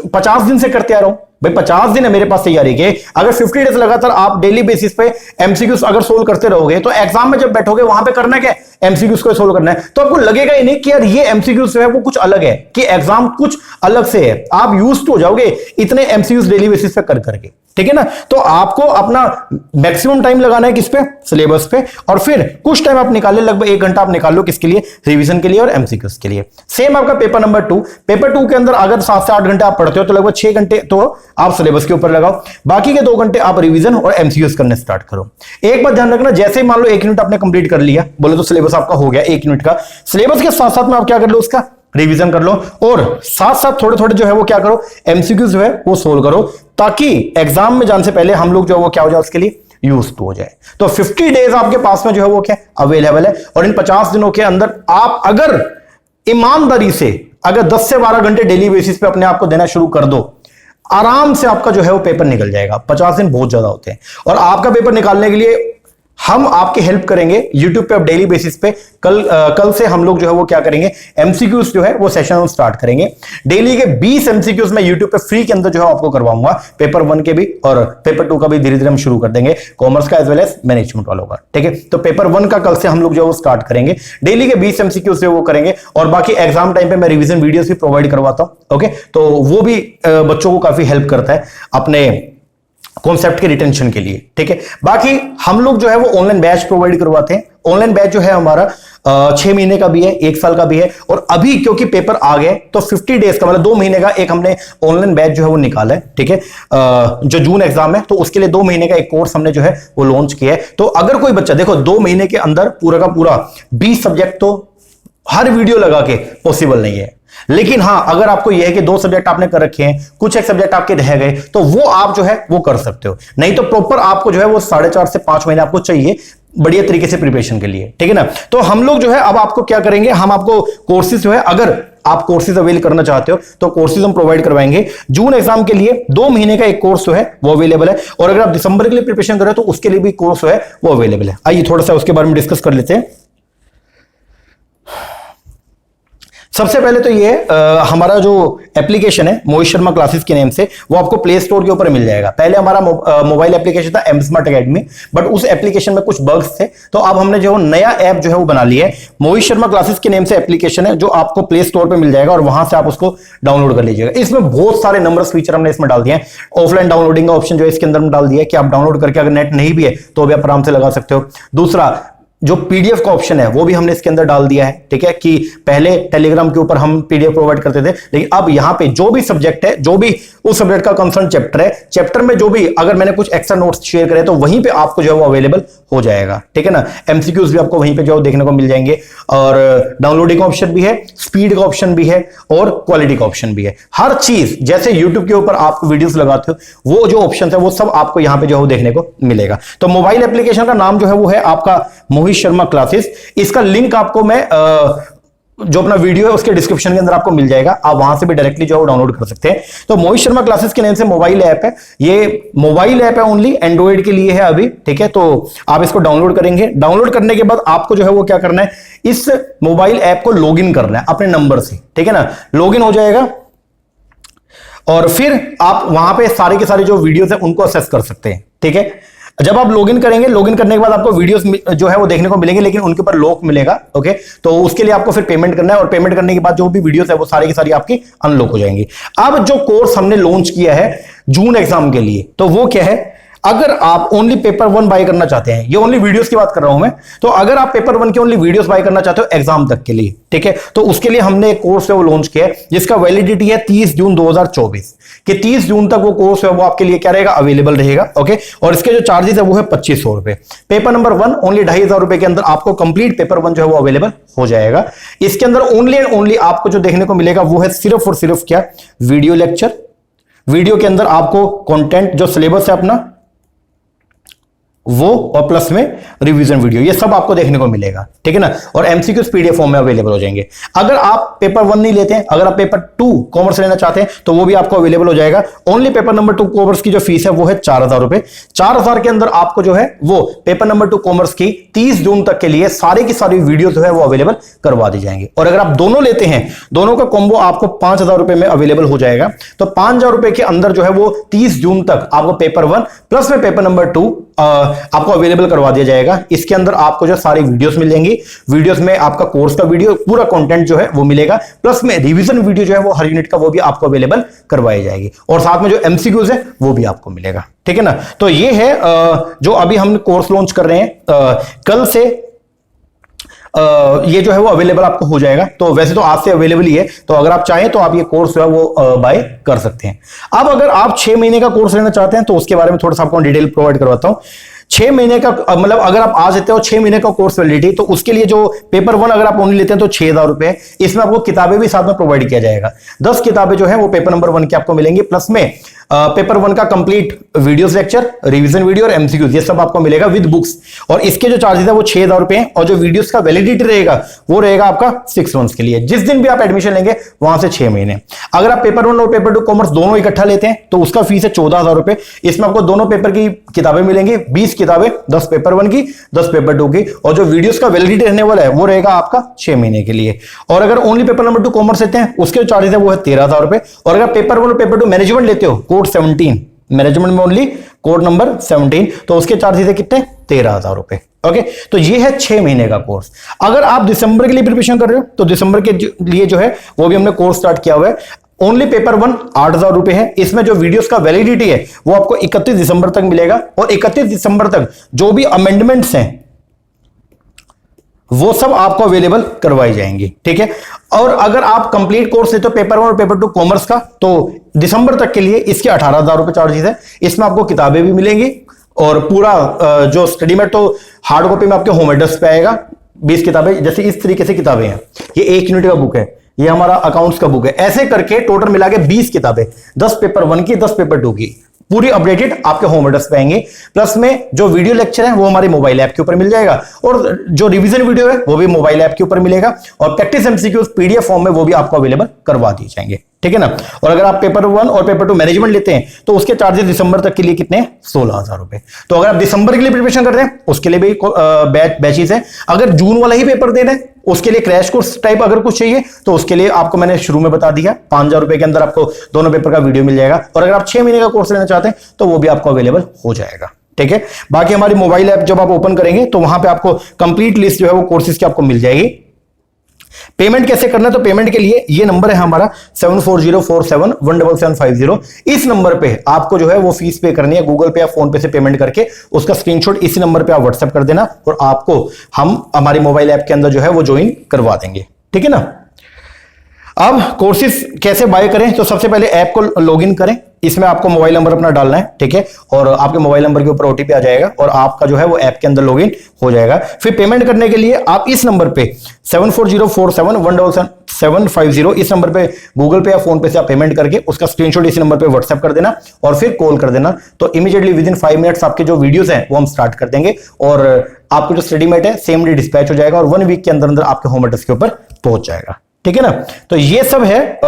50 दिन से करते आ रहा हूं। भाई 50 दिन है मेरे पास तैयारी के, अगर 50 डेज लगातार आप डेली बेसिस पे एमसीक्यूज अगर सोल्व करते रहोगे, तो एग्जाम में जब बैठोगे वहां पे करना क्या है? एमसीक्यूज को सोल्व करना है। तो आपको लगेगा ही नहीं कि यार ये एमसीक्यूज जो है वो कुछ अलग है, कि एग्जाम कुछ अलग से है। आप यूज्ड हो जाओगे इतने एमसीक्यूज डेली बेसिस पे कर करके। ठीक है ना, तो आपको अपना मैक्सिमम टाइम लगाना है किस पे? सिलेबस पे, और फिर कुछ टाइम आप निकाल ले, लगभग 1 घंटा आप निकाल लो किसके लिए? रिवीजन के लिए और एमसीक्यूज के लिए। सेम आपका पेपर नंबर 2, पेपर 2 के अंदर अगर 7 से 8 घंटे आप पढ़ते हो, तो लगभग 6 घंटे तो आप सिलेबस के ऊपर लगाओ, बाकी के 2 घंटे आप रिवीजन और एमसीक्यूज करने स्टार्ट करो। एक बात ध्यान रखना, जैसे ही मान लो 1 यूनिट आपने कंप्लीट कर लिया, बोले तो सिलेबस आपका हो गया 1 यूनिट का, सिलेबस के साथ साथ में आप क्या कर लो? उसका रिवीजन कर लो, और साथ साथ थोड़े थोड़े जो है वो क्या करो? एमसीक्यूज जो है वो सोल्व करो, ताकि एग्जाम में जाने से पहले हम लोग जो है वो क्या हो जाए उसके लिए यूज टू हो जाए। तो 50 डेज आपके पास में जो है वो क्या अवेलेबल है, और इन 50 दिनों के अंदर आप अगर ईमानदारी से अगर 10 से 12 घंटे डेली बेसिस पे अपने आप को देना शुरू कर दो, आराम से आपका जो है वो पेपर निकल जाएगा। 50 दिन बहुत ज्यादा होते हैं, और आपका पेपर निकालने के लिए हम आपकी हेल्प करेंगे YouTube पे अब डेली बेसिस पे। कल से हम लोग जो है वो क्या करेंगे? एमसीक्यूज जो है वो सेशन स्टार्ट करेंगे। डेली के 20 एमसीक्यूज मैं YouTube पे फ्री के अंदर जो है आपको करवाऊंगा, पेपर 1 के भी और पेपर 2 का भी धीरे धीरे हम शुरू कर देंगे, कॉमर्स का एज वेल एज मैनेजमेंट वालों का। ठीक है, तो पेपर 1 का कल से हम लोग जो है वो स्टार्ट करेंगे। डेली के 20 एमसीक्यूज जो वो करेंगे, और बाकी एग्जाम टाइम पे मैं रिविजन वीडियोस भी प्रोवाइड करवाता हूं। ओके, तो वो भी बच्चों को काफी हेल्प करता है अपने कॉन्सेप्ट के रिटेंशन के लिए। ठीक है, बाकी हम लोग जो है वो ऑनलाइन बैच प्रोवाइड करवाते हैं। ऑनलाइन बैच जो है हमारा 6 महीने का भी है, 1 साल का भी है, और अभी क्योंकि पेपर आ गए तो 50 डेज का मतलब 2 महीने का एक हमने ऑनलाइन बैच जो है वो निकाला है। ठीक है, जो जून एग्जाम है तो उसके लिए 2 महीने का एक कोर्स हमने जो है वो लॉन्च किया है। तो अगर कोई बच्चा, देखो 2 महीने के अंदर पूरा का पूरा 20 सब्जेक्ट तो हर वीडियो लगा के पॉसिबल नहीं है, लेकिन हां अगर आपको यह है कि 2 सब्जेक्ट आपने कर रखे हैं, कुछ एक सब्जेक्ट आपके रह गए, तो वो आप जो है वो कर सकते हो। नहीं तो प्रॉपर आपको जो है वो 4.5 से 5 महीने आपको चाहिए बढ़िया तरीके से प्रिपरेशन के लिए। ठीक है ना, तो हम लोग जो है अब आपको क्या करेंगे, हम आपको कोर्सेज जो है, अगर आप कोर्सेज अवेल करना चाहते हो तो कोर्सेज हम प्रोवाइड करवाएंगे। जून एग्जाम के लिए 2 महीने का एक कोर्स जो है वो अवेलेबल है, और अगर आप दिसंबर के लिए प्रिपरेशन कर रहे हो तो उसके लिए भी कोर्स जो है वो अवेलेबल है। आइए थोड़ा सा उसके बारे में डिस्कस कर लेते हैं। सबसे पहले तो ये हमारा जो एप्लीकेशन है मोहित शर्मा क्लासेस के नेम से, वो आपको प्ले स्टोर के ऊपर मिल जाएगा। पहले हमारा मोबाइल एप्लीकेशन था एम स्मार्ट अकेडमी, बट उस एप्लीकेशन में कुछ बग्स थे, तो अब हमने जो नया ऐप जो है वो बना लिया है। मोहित शर्मा क्लासेस के नेम से एप्लीकेशन है, जो आपको प्ले स्टोर पर मिल जाएगा, और वहां से आप उसको डाउनलोड कर लीजिएगा। इसमें बहुत सारे नंबर्स फीचर हमने इसमें डाल दिए हैं। ऑफलाइन डाउनलोडिंग का ऑप्शन जो है इसके अंदर डाल दिया है, कि आप डाउनलोड करके अगर नेट नहीं भी है तो भी आप आराम से लगा सकते हो। दूसरा, जो पीडीएफ का ऑप्शन है वो भी हमने इसके अंदर डाल दिया है। ठीक है, कि पहले टेलीग्राम के ऊपर हम पीडीएफ प्रोवाइड करते थे, लेकिन अब यहां पे जो भी सब्जेक्ट है, जो भी उस सब्जेक्ट का कंसर्न चैप्टर है, चैप्टर में जो भी अगर मैंने कुछ एक्स्ट्रा नोट्स शेयर करे तो वहीं पे आपको जो है वो अवेलेबल हो जाएगा। ठीक है ना, एमसीक्यूज भी आपको वहीं पे जो देखने को मिल जाएंगे, और डाउनलोडिंग का ऑप्शन भी है, स्पीड का ऑप्शन भी है, और क्वालिटी का ऑप्शन भी है। हर चीज जैसे यूट्यूब के ऊपर आप वीडियोस लगाते हो, वो जो ऑप्शन है वो सब आपको यहां पे जो है देखने को मिलेगा। तो मोबाइल एप्लीकेशन का नाम जो है वो है आपका मोहित शर्मा क्लासेस। इसका लिंक आपको मैं जो अपना वीडियो है उसके डिस्क्रिप्शन के अंदर आपको मिल जाएगा, आप वहां से भी डायरेक्टली जो है वो डाउनलोड कर सकते हैं। तो मोहित शर्मा क्लासेस के नेम से मोबाइल ऐप है, ये मोबाइल ऐप है, ओनली एंड्रॉइड के लिए है अभी, ठीक है। तो आप इसको डाउनलोड करेंगे, डाउनलोड करने के बाद आपको जो है वो क्या करना है, इस मोबाइल ऐप को लॉगिन करना है अपने नंबर से, ठीक है ना। लॉगिन हो जाएगा और फिर आप वहां पे सारे के सारे जो वीडियोस है उनको असेस कर सकते हैं, ठीक है। जब आप लॉगिन करेंगे, लॉगिन करने के बाद आपको वीडियोस जो है वो देखने को मिलेंगे, लेकिन उनके ऊपर लॉक मिलेगा, ओके। तो उसके लिए आपको फिर पेमेंट करना है और पेमेंट करने के बाद जो भी वीडियोस है वो सारी की सारी आपकी अनलॉक हो जाएंगी। अब जो कोर्स हमने लॉन्च किया है जून एग्जाम के लिए, तो वो क्या है, अगर आप ओनली पेपर 1 बाय करना चाहते हैं, ये ओनली वीडियोस की बात कर रहा हूं मैं, तो अगर आप पेपर 1 के ओनली वीडियोस बाय करना चाहते हो एग्जाम तक के लिए, ठीक है, तो उसके लिए हमने एक कोर्स है वो लॉन्च किया है जिसका वैलिडिटी है 30 जून 2024 कि 30 जून तक वो कोर्स है वो आपके लिए क्या रहेगा, अवेलेबल रहेगा, ओके। और इसके जो चार्जेस है वो है 2500 रुपए। पेपर नंबर 1 ओनली 2500 रुपए के अंदर आपको कंप्लीट पेपर 1 जो है वो अवेलेबल हो जाएगा। इसके अंदर ओनली एंड ओनली आपको जो देखने को मिलेगा वो है सिर्फ और सिर्फ क्या, वीडियो लेक्चर। वीडियो के अंदर आपको कंटेंट जो सिलेबस है अपना वो, और प्लस में रिवीजन वीडियो, ये सब आपको देखने को मिलेगा, ठीक है ना। और एमसीक्यूज पीडीएफ फॉर्म में अवेलेबल हो जाएंगे। अगर आप पेपर 1 नहीं लेते हैं, अगर आप पेपर 2 कॉमर्स लेना चाहते हैं तो वो भी आपको अवेलेबल हो जाएगा। ओनली पेपर नंबर 2 कॉमर्स की जो फीस है वो है 4000 रुपए। 4000 के अंदर आपको जो है वो पेपर नंबर 2 कॉमर्स की 30 जून तक के लिए सारी की सारी वीडियो जो है वो अवेलेबल करवा दी जाएंगे। और अगर आप दोनों लेते हैं, दोनों का कॉम्बो आपको 5000 रुपए में अवेलेबल हो जाएगा। तो 5000 रुपए के अंदर जो है वो 30 जून तक आपको पेपर 1 प्लस में पेपर नंबर 2 आपको अवेलेबल करवा दिया जाएगा। इसके अंदर आपको जो सारी वीडियोस मिल जाएंगी, वीडियोस में आपका कोर्स का वीडियो पूरा कंटेंट जो है वो मिलेगा, प्लस में रिवीजन वीडियो जो है वो हर यूनिट का वो भी आपको अवेलेबल करवाई जाएगी, और साथ में जो एमसीक्यूज है वो भी आपको मिलेगा, ठीक है ना। तो ये है जो अभी हम कोर्स लॉन्च कर रहे हैं, कल से ये जो है वो अवेलेबल आपको हो जाएगा। तो वैसे तो आज से अवेलेबल ही है, तो अगर आप चाहें तो आप ये कोर्स जो है वो बाय कर सकते हैं। अब अगर आप 6 महीने का कोर्स लेना चाहते हैं तो उसके बारे में थोड़ा सा आपको डिटेल प्रोवाइड करवाता हूं। 6 महीने का मतलब अगर आप आज लेते हो 6 महीने का कोर्स वैलिडिटी, तो उसके लिए जो पेपर 1 अगर आप ओनली लेते हैं तो 6000 रुपए, इसमें आपको किताबें भी साथ में प्रोवाइड किया जाएगा। 10 किताबें जो है वो पेपर नंबर 1 की आपको मिलेंगी, प्लस में पेपर 1 का complete videos lecture, revision video और एमसीक्यूज, ये सब आपको मिलेगा विद बुक्स। और इसके जो चार्जेस है वो 6000 रुपए हैं, और जो वीडियोस का वैलिडिटी रहेगा वो रहेगा आपका 6 मंथ्स के लिए। जिस दिन भी आप एडमिशन लेंगे वहां से 6 महीने। अगर आप पेपर 1 और पेपर 2 कॉमर्स दोनों इकट्ठा लेते हैं तो उसका फीस है 14000 रुपए। इसमें आपको दोनों पेपर की किताबें मिलेंगी, 20 किताबें, 10 पेपर 1 की, 10 पेपर 2 की, और जो वीडियोस का वैलिडिटी रहने वाला है वो रहेगा आपका 6 महीने के लिए। और अगर ओनली पेपर नंबर 2 कॉमर्स लेते हैं उसके जो चार्जेस है वो है 13000 रुपए। और अगर पेपर 1 और पेपर 2 मैनेजमेंट लेते हो, कोड 17 मैनेजमेंट में ओनली कोड नंबर 17, तो उसके चार्जेस है कितने, 13000 रुपए, ओके। तो ये है 6 महीने का कोर्स। अगर आप दिसंबर के लिए प्रिपरेशन कर रहे हो तो दिसंबर के लिए जो है वो भी हमने कोर्स स्टार्ट किया हुआ है। ओनली पेपर 1 8000 रुपए है। इसमें जो वीडियोस का वैलिडिटी है वो आपको 31 दिसंबर तक मिलेगा, और 31 दिसंबर तक जो भी अमेंडमेंट्स हैं वो सब आपको अवेलेबल करवाई जाएंगी, ठीक है। और अगर आप कंप्लीट कोर्स लेते हो पेपर 1 और पेपर 2 कॉमर्स का, तो दिसंबर तक के लिए इसके 18000 रुपए चार्जेस है। इसमें आपको किताबें भी मिलेंगी, और पूरा जो स्टडी मेट तो हार्ड कॉपी में आपके होम एड्रेस पे आएगा। 20 किताबें, जैसे इस तरीके से किताबें हैं, ये 1 यूनिट का बुक है, ये हमारा अकाउंट्स का बुक है, ऐसे करके टोटल मिला के 20 किताबें, 10 पेपर 1 की, 10 पेपर 2 की, पूरी अपडेटेड आपके होम एड्रेस पे आएंगे। प्लस में जो वीडियो लेक्चर है वो हमारे मोबाइल ऐप के ऊपर मिल जाएगा, और जो रिवीजन वीडियो है वो भी मोबाइल ऐप के ऊपर मिलेगा, और प्रैक्टिस एमसीक्यूज पीडीएफ फॉर्म में वो भी आपको अवेलेबल करवा दिए जाएंगे, ठीक है ना। और अगर आप पेपर 1 और पेपर 2 मैनेजमेंट लेते हैं तो उसके चार्जेस दिसंबर तक के लिए कितने, 16000 रुपए। तो अगर आप दिसंबर के लिए प्रिपरेशन कर रहे हैं उसके लिए भी बैचेस है। अगर जून वाला ही पेपर देना है उसके लिए क्रैश कोर्स टाइप अगर कुछ चाहिए तो उसके लिए आपको मैंने शुरू में बता दिया, 5000 रुपए के अंदर आपको दोनों पेपर का वीडियो मिल जाएगा। और अगर आप 6 महीने का कोर्स लेना चाहते हैं तो वो भी आपको अवेलेबल हो जाएगा, ठीक है। बाकी हमारी मोबाइल ऐप जब आप ओपन करेंगे तो वहां पे आपको कंप्लीट लिस्ट जो है वो कोर्सेज की आपको मिल जाएगी। पेमेंट कैसे करना है, तो पेमेंट के लिए ये नंबर है हमारा 7404717750। इस नंबर पे आपको जो है वो फीस पे करनी है, गूगल पे या फोन पे से पेमेंट करके उसका स्क्रीनशॉट इसी नंबर पे आप व्हाट्सएप कर देना, और आपको हम हमारी मोबाइल ऐप के अंदर जो है वो ज्वाइन करवा देंगे, ठीक है ना। अब कोर्सेज कैसे बाय करें, तो सबसे पहले ऐप को लॉगिन करें। इसमें आपको मोबाइल नंबर अपना डालना है, ठीक है, और आपके मोबाइल नंबर के ऊपर ओटीपी आ जाएगा और आपका जो है वो ऐप के अंदर लॉगिन हो जाएगा। फिर पेमेंट करने के लिए आप इस नंबर पे 7404717750 इस नंबर पे गूगल पे या फोन पे से आप पेमेंट करके उसका स्क्रीनशॉट इस नंबर पे व्हाट्सएप कर देना और फिर कॉल कर देना। तो इमीडिएटली विद इन 5 मिनट्स आपके जो वीडियोस हैं वो हम स्टार्ट कर देंगे और आपको जो स्टडी मेट है सेम डे डिस्पैच हो जाएगा और 1 वीक के अंदर अंदर आपके होम एड्रेस के ऊपर पहुंच जाएगा, ठीक है ना। तो ये सब है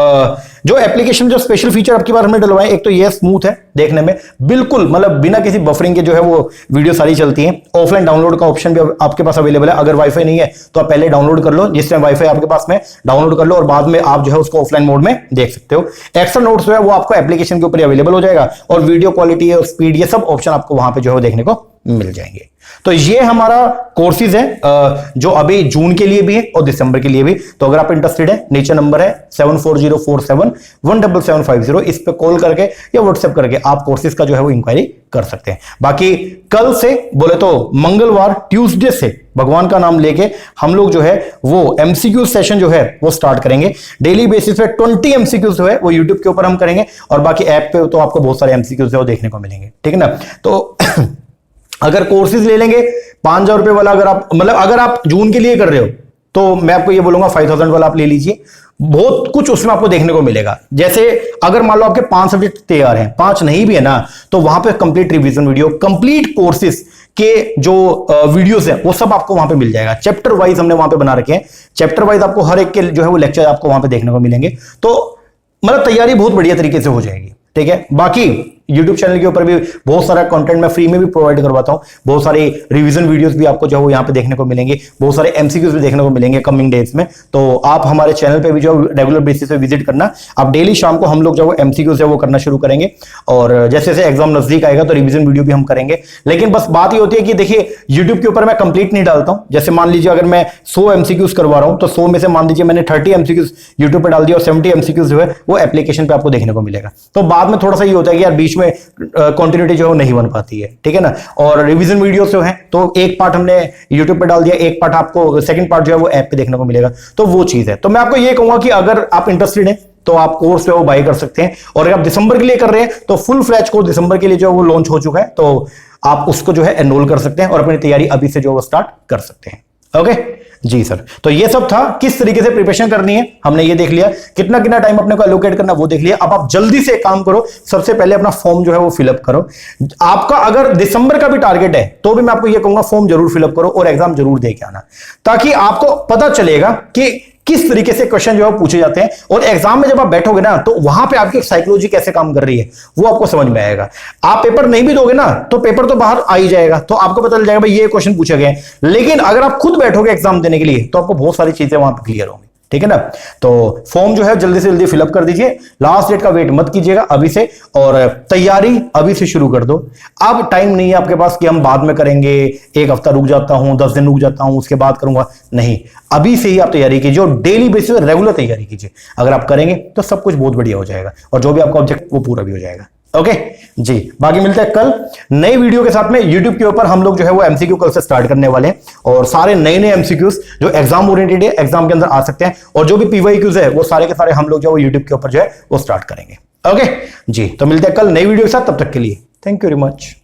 जो एप्लीकेशन जो स्पेशल फीचर आपकी बार हमने डलवाए। एक तो ये स्मूथ है देखने में, बिल्कुल मतलब बिना किसी बफरिंग के जो है वो वीडियो सारी चलती हैं। ऑफलाइन डाउनलोड का ऑप्शन भी आपके पास अवेलेबल है। अगर वाईफाई नहीं है तो आप पहले डाउनलोड कर लो, जिस टाइम वाईफाई आपके पास में डाउनलोड कर लो और बाद में आप जो है उसको ऑफलाइन मोड में देख सकते हो। एक्स्ट्रा नोट्स जो है वो आपको एप्लीकेशन के ऊपर अवेलेबल हो जाएगा और वीडियो क्वालिटी और स्पीड ये सब ऑप्शन आपको वहां पर जो है देखने को मिल जाएंगे। तो ये हमारा कोर्सेज है जो अभी जून के लिए भी है और दिसंबर के लिए भी। तो अगर आप इंटरेस्टेड है, नीचे नंबर है 7404717750, इस पे कॉल करके या व्हाट्सएप करके आप कोर्सेज का जो है वो इंक्वायरी कर सकते हैं। बाकी कल से बोले तो मंगलवार ट्यूसडे से भगवान का नाम लेके हम लोग जो है वो एमसीक्यू सेशन जो है वो स्टार्ट करेंगे। डेली बेसिस पे 20 एमसीक्यू जो है वो यूट्यूब के ऊपर हम करेंगे और बाकी ऐप पे तो आपको बहुत सारे एमसीक्यू जो देखने को मिलेंगे, ठीक है ना। तो अगर कोर्सेज ले लेंगे 5,000 रुपए वाला, अगर आप मतलब अगर आप जून के लिए कर रहे हो तो मैं आपको ये बोलूंगा 5,000 वाला आप ले लीजिए। बहुत कुछ उसमें आपको देखने को मिलेगा। जैसे अगर मान लो आपके 5 सब्जेक्ट तैयार हैं, 5 नहीं भी है ना, तो वहां पे complete revision video, complete courses के जो वीडियोस है वो सब आपको वहां पे मिल जाएगा। चैप्टर वाइज हमने वहां पे बना रखे हैं, चैप्टर वाइज आपको हर एक के जो है वो लेक्चर आपको वहां पे देखने को मिलेंगे। तो मतलब तैयारी बहुत बढ़िया तरीके से हो जाएगी, ठीक है। बाकी YouTube चैनल के ऊपर भी बहुत सारा कंटेंट मैं फ्री में भी प्रोवाइड करवाता हूं। बहुत सारे रिवीजन वीडियोस भी आपको जो है यहाँ पे देखने को मिलेंगे, बहुत सारे एमसीक्यूज भी देखने को मिलेंगे कमिंग डेज में। तो आप हमारे चैनल पे भी जो रेगुलर बेसिस पे विजिट करना। अब डेली शाम को हम लोग जो एमसीक्यूज है वो करना शुरू करेंगे और जैसे जैसे एग्जाम नजदीक आएगा तो रिविजन वीडियो भी हम करेंगे। लेकिन बस बात ये होती है कि देखिए यूट्यूब के ऊपर मैं कंप्लीट नहीं डालता हूं। जैसे मान लीजिए अगर मैं 100 एमसीक्यूज करवा रहा हूं तो 100 में से मान लीजिए मैंने 30 एमसीक्यूज यूट्यूब पर डाल दिया और 70 एमसीक्यूज जो है वो एप्लीकेशन पे आपको देखने को मिलेगा। तो बाद में थोड़ा सा ये होता है कि यार बीच में कंटिन्यूटी जो है नहीं बन पाती है, ठीक है ना। और रिवीजन वीडियो जो है तो एक पार्ट हमने यूट्यूब पे डाल दिया, एक पार्ट आपको सेकंड पार्ट जो है वो ऐप पे देखने को मिलेगा। तो वो चीज है। तो मैं आपको ये कहूंगा कि अगर आप इंटरेस्टेड हैं तो आप कोर्स जो है वो बाय कर सकते हैं और अगर आप दिसंबर के लिए कर रहे हैं तो फुल फ्लैश कोर्स दिसंबर के लिए जो है वो लॉन्च हो चुका है। तो आप उसको जो है एनरोल कर सकते हैं और अपनी तैयारी अभी से जो वो स्टार्ट कर सकते हैं। ओके जी सर। तो ये सब था, किस तरीके से प्रिपरेशन करनी है हमने ये देख लिया, कितना कितना टाइम अपने को एलोकेट करना वो देख लिया। अब आप जल्दी से काम करो, सबसे पहले अपना फॉर्म जो है वो फिलअप करो। आपका अगर दिसंबर का भी टारगेट है तो भी मैं आपको ये कहूंगा फॉर्म जरूर फिलअप करो और एग्जाम जरूर दे के आना, ताकि आपको पता चलेगा कि किस तरीके से क्वेश्चन जो है पूछे जाते हैं और एग्जाम में जब आप बैठोगे ना तो वहां पे आपकी साइकोलॉजी कैसे काम कर रही है वो आपको समझ में आएगा। आप पेपर नहीं भी दोगे ना तो पेपर तो बाहर आ ही जाएगा, तो आपको पता चल जाएगा भाई ये क्वेश्चन पूछे गए। लेकिन अगर आप खुद बैठोगे एग्जाम देने के लिए तो आपको बहुत सारी चीजें वहां पर क्लियर होंगी, ठीक है ना। तो फॉर्म जो है जल्दी से जल्दी फिलअप कर दीजिए, लास्ट डेट का वेट मत कीजिएगा अभी से, और तैयारी अभी से शुरू कर दो। अब टाइम नहीं है आपके पास कि हम बाद में करेंगे, एक हफ्ता रुक जाता हूं, 10 दिन रुक जाता हूं, उसके बाद करूंगा, नहीं, अभी से ही आप तैयारी कीजिए और डेली बेसिस पर रेगुलर तैयारी कीजिए। अगर आप करेंगे तो सब कुछ बहुत बढ़िया हो जाएगा और जो भी आपका ऑब्जेक्ट वो पूरा भी हो जाएगा। ओके जी, बाकी मिलते हैं कल नई वीडियो के साथ में। YouTube के ऊपर हम लोग जो है वो एमसीक्यू कल से स्टार्ट करने वाले हैं और सारे नए नए एमसीक्यूज जो एग्जाम ओरिएंटेड है एग्जाम के अंदर आ सकते हैं और जो भी पीवाईक्यूज है वो सारे के सारे हम लोग जो है YouTube के ऊपर जो है वो स्टार्ट करेंगे। ओके जी, तो मिलते हैं कल नई वीडियो के साथ, तब तक के लिए थैंक यू वेरी मच।